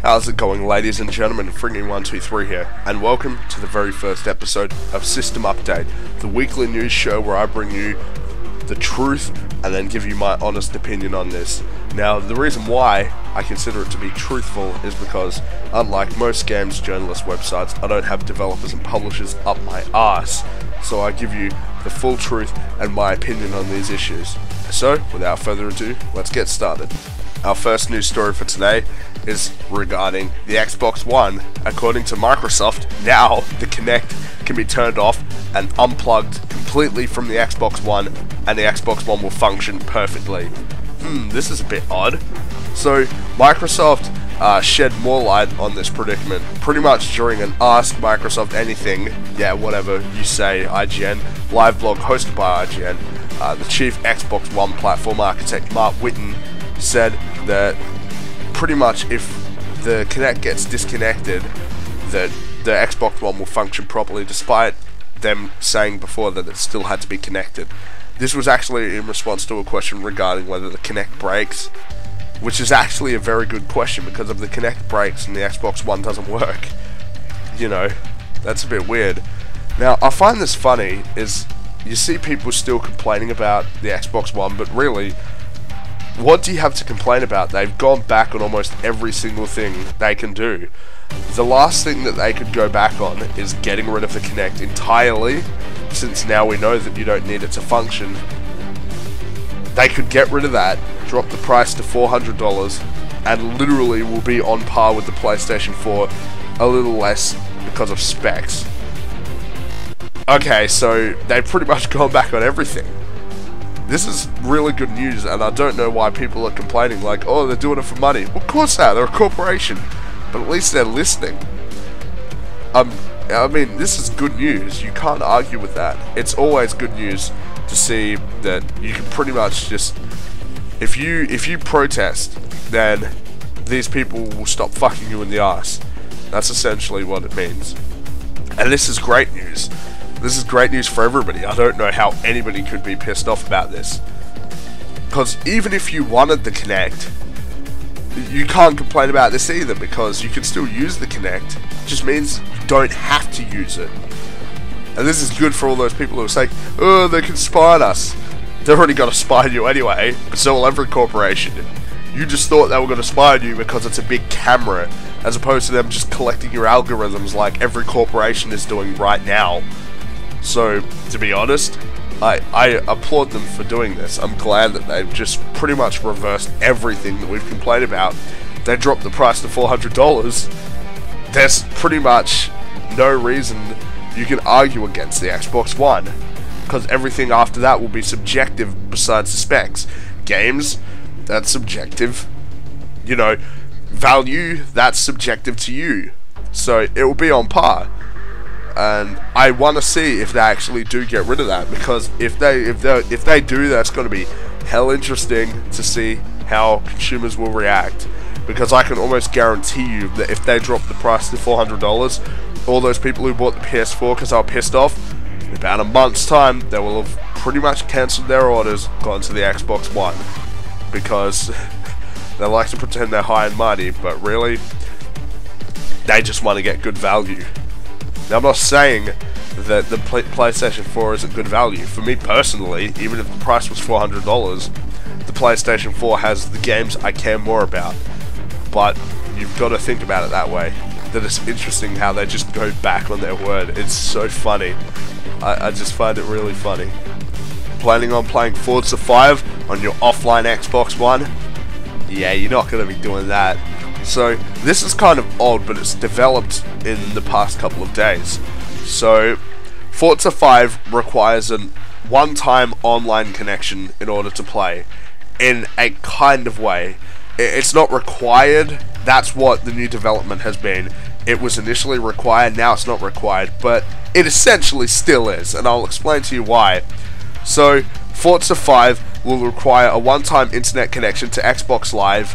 How's it going, ladies and gentlemen? Fringy123 here, and welcome to the very first episode of System Update, the weekly news show where I bring you the truth and then give you my honest opinion on this. Now, the reason why I consider it to be truthful is because, unlike most games journalist websites, I don't have developers and publishers up my arse. So I give you the full truth and my opinion on these issues. So, without further ado, let's get started. Our first news story for today is regarding the Xbox One. According to Microsoft, now the Kinect can be turned off and unplugged completely from the Xbox One, and the Xbox One will function perfectly. This is a bit odd. So Microsoft shed more light on this predicament pretty much during an Ask Microsoft Anything, whatever you say, IGN, live blog hosted by IGN. The chief Xbox One platform architect, Mark Whitten, said that pretty much if the Kinect gets disconnected, that the Xbox One will function properly, despite them saying before that it still had to be connected. This was actually in response to a question regarding whether the Kinect breaks, which is actually a very good question, because if the Kinect breaks and the Xbox One doesn't work, you know, that's a bit weird. Now, I find this funny, is you see people still complaining about the Xbox One, but really, what do you have to complain about? They've gone back on almost every single thing they can do. The last thing that they could go back on is getting rid of the Kinect entirely, since now we know that you don't need it to function. They could get rid of that, drop the price to $400, and literally will be on par with the PlayStation 4, a little less because of specs. Okay, so they've pretty much gone back on everything. This is really good news, and I don't know why people are complaining like, oh, they're doing it for money. Well, of course they are, they're a corporation, but at least they're listening. I mean, this is good news. You can't argue with that. It's always good news to see that you can pretty much just, if you protest, then these people will stop fucking you in the ass. That's essentially what it means. And this is great news. This is great news for everybody. I don't know how anybody could be pissed off about this. Because even if you wanted the Kinect, you can't complain about this either, because you can still use the Kinect. It just means you don't have to use it. And this is good for all those people who are saying, oh, they can spy on us. They're already going to spy on you anyway, but so will every corporation. You just thought they were going to spy on you because it's a big camera, as opposed to them just collecting your algorithms like every corporation is doing right now. So, to be honest, I applaud them for doing this. I'm glad that they've just pretty much reversed everything that we've complained about. They dropped the price to $400. There's pretty much no reason you can argue against the Xbox One, because everything after that will be subjective besides the specs. Games, that's subjective. You know, value, that's subjective to you. So, it will be on par. And I want to see if they actually do get rid of that, because if they do, that's going to be hell interesting to see how consumers will react. Because I can almost guarantee you that if they drop the price to $400, all those people who bought the PS4 because they were pissed off, in about a month's time, they will have pretty much cancelled their orders, gone to the Xbox One, because they like to pretend they're high and mighty, but really, they just want to get good value. Now, I'm not saying that the PlayStation 4 isn't good value. For me personally, even if the price was $400, the PlayStation 4 has the games I care more about. But you've got to think about it that way. That it's interesting how they just go back on their word. It's so funny. I just find it really funny. Planning on playing Forza 5 on your offline Xbox One? Yeah, you're not going to be doing that. So, this is kind of odd, but it's developed in the past couple of days. So, Forza 5 requires a one-time online connection in order to play, in a kind of way. It's not required, that's what the new development has been. It was initially required, now it's not required, but it essentially still is, and I'll explain to you why. So, Forza 5 will require a one-time internet connection to Xbox Live,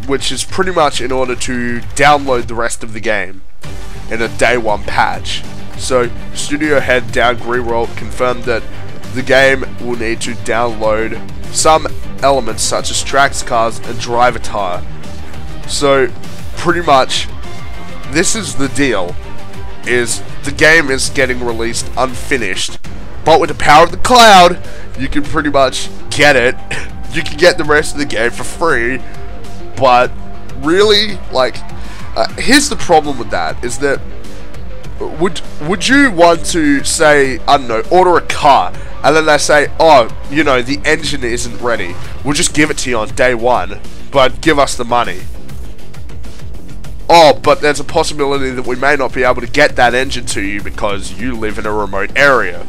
which is pretty much in order to download the rest of the game in a day one patch. So, studio head Dan Greenwald confirmed that the game will need to download some elements such as tracks, cars, and drive attire. So, pretty much, this is the deal, is the game is getting released unfinished, but with the power of the cloud, you can pretty much get it. You can get the rest of the game for free, but really, like, here's the problem with that, is that, would you want to say, I don't know, order a car, and then they say, oh, you know, the engine isn't ready, we'll just give it to you on day one, but give us the money. Oh, but there's a possibility that we may not be able to get that engine to you because you live in a remote area.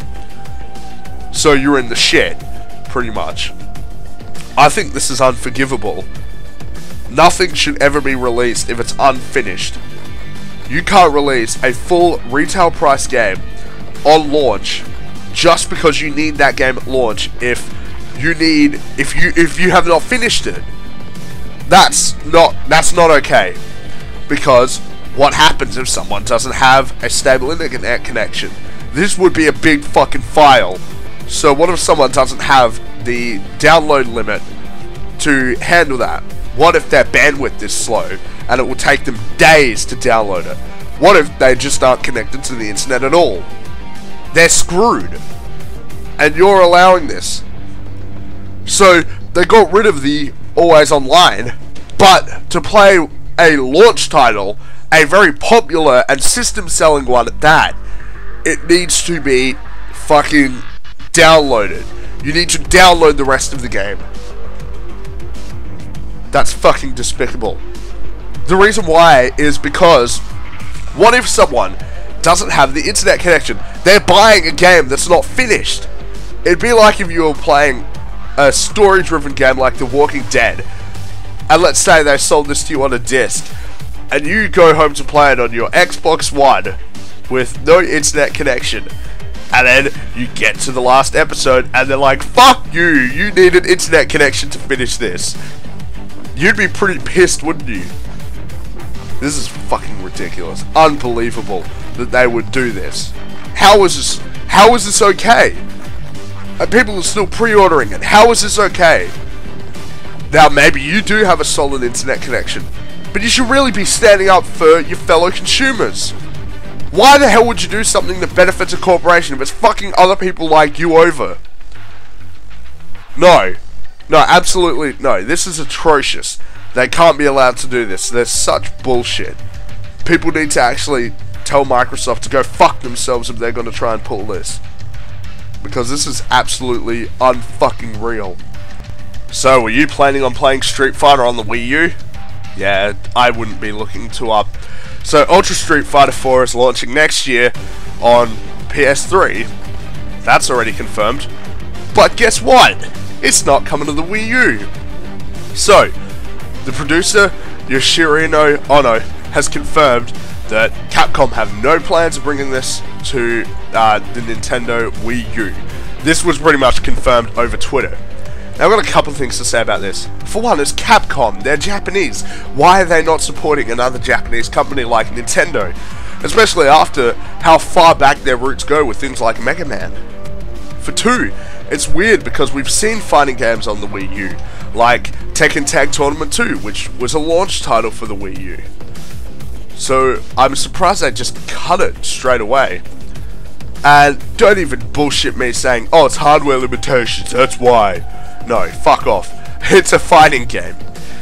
So you're in the shit, pretty much. I think this is unforgivable. Nothing should ever be released if it's unfinished. You can't release a full retail price game on launch just because you need that game at launch if you have not finished it. That's not okay. Because what happens if someone doesn't have a stable internet connection? This would be a big fucking file. So what if someone doesn't have the download limit to handle that? What if their bandwidth is slow and it will take them days to download it? What if they just aren't connected to the internet at all? They're screwed. And you're allowing this. So they got rid of the always online, but to play a launch title, a very popular and system selling one at that, it needs to be fucking downloaded. You need to download the rest of the game. That's fucking despicable. The reason why is because what if someone doesn't have the internet connection? They're buying a game that's not finished. It'd be like if you were playing a story-driven game like The Walking Dead, and let's say they sold this to you on a disc, and you go home to play it on your Xbox One with no internet connection, and then you get to the last episode and they're like, fuck you, you need an internet connection to finish this. You'd be pretty pissed, wouldn't you? This is fucking ridiculous. Unbelievable that they would do this. How is this okay? And people are still pre-ordering it. How is this okay? Now, maybe you do have a solid internet connection, but you should really be standing up for your fellow consumers. Why the hell would you do something that benefits a corporation if it's fucking other people like you over? No. No, absolutely no. This is atrocious. They can't be allowed to do this. They're such bullshit. People need to actually tell Microsoft to go fuck themselves if they're going to try and pull this. Because this is absolutely unfucking real. So, were you planning on playing Street Fighter on the Wii U? Yeah, I wouldn't be looking to up. So, Ultra Street Fighter 4 is launching next year on PS3. That's already confirmed. But guess what? It's not coming to the Wii U. So, the producer, Yoshihiro Ono, has confirmed that Capcom have no plans of bringing this to the Nintendo Wii U. This was pretty much confirmed over Twitter. Now, I've got a couple of things to say about this. For one, it's Capcom. They're Japanese. Why are they not supporting another Japanese company like Nintendo? Especially after how far back their roots go with things like Mega Man. For two, it's weird because we've seen fighting games on the Wii U, like Tekken Tag Tournament 2, which was a launch title for the Wii U. So, I'm surprised they just cut it straight away. And don't even bullshit me saying, oh, it's hardware limitations, that's why. No, fuck off. It's a fighting game.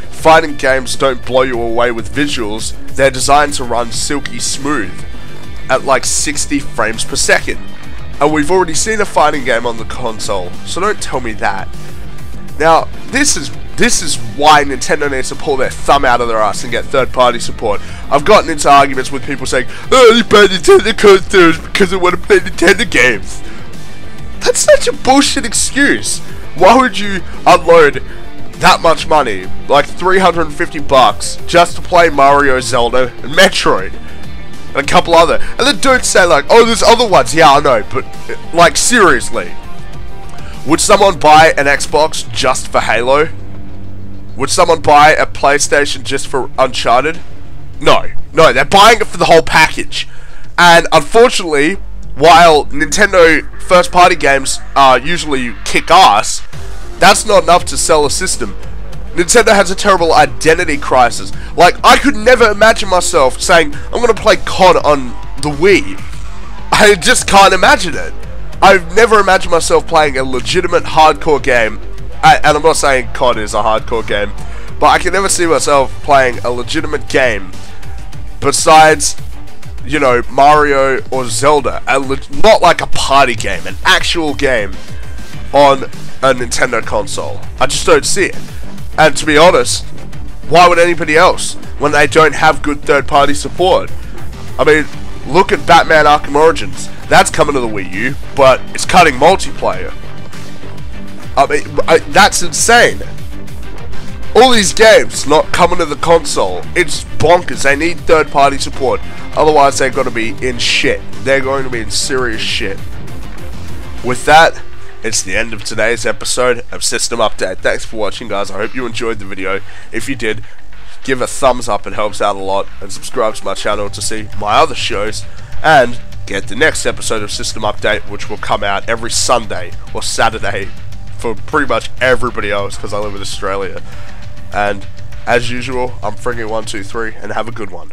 Fighting games don't blow you away with visuals, they're designed to run silky smooth at like 60 frames per second. And we've already seen a fighting game on the console, so don't tell me that. Now, this is why Nintendo needs to pull their thumb out of their ass and get third-party support. I've gotten into arguments with people saying, oh, they buy Nintendo consoles because they want to play Nintendo games. That's such a bullshit excuse. Why would you unload that much money, like $350, just to play Mario, Zelda, and Metroid? And a couple other. And then don't say like, oh, there's other ones. Yeah, I know, but like, seriously. Would someone buy an Xbox just for Halo? Would someone buy a PlayStation just for Uncharted? No. No, they're buying it for the whole package. And unfortunately, while Nintendo first-party games usually kick ass, that's not enough to sell a system. Nintendo has a terrible identity crisis. Like, I could never imagine myself saying, I'm gonna play COD on the Wii. I just can't imagine it. I've never imagined myself playing a legitimate hardcore game, and I'm not saying COD is a hardcore game, but I can never see myself playing a legitimate game besides, you know, Mario or Zelda, not like a party game, an actual game on a Nintendo console. I just don't see it. And to be honest, why would anybody else when they don't have good third-party support? I mean, look at Batman Arkham Origins. That's coming to the Wii U, but it's cutting multiplayer. I mean, that's insane. All these games not coming to the console. It's bonkers. They need third-party support. Otherwise, they're going to be in shit. They're going to be in serious shit. With that, it's the end of today's episode of System Update. Thanks for watching, guys. I hope you enjoyed the video. If you did, give a thumbs up. It helps out a lot. And subscribe to my channel to see my other shows. And get the next episode of System Update, which will come out every Sunday or Saturday for pretty much everybody else, because I live in Australia. And as usual, I'm Friggy123, and have a good one.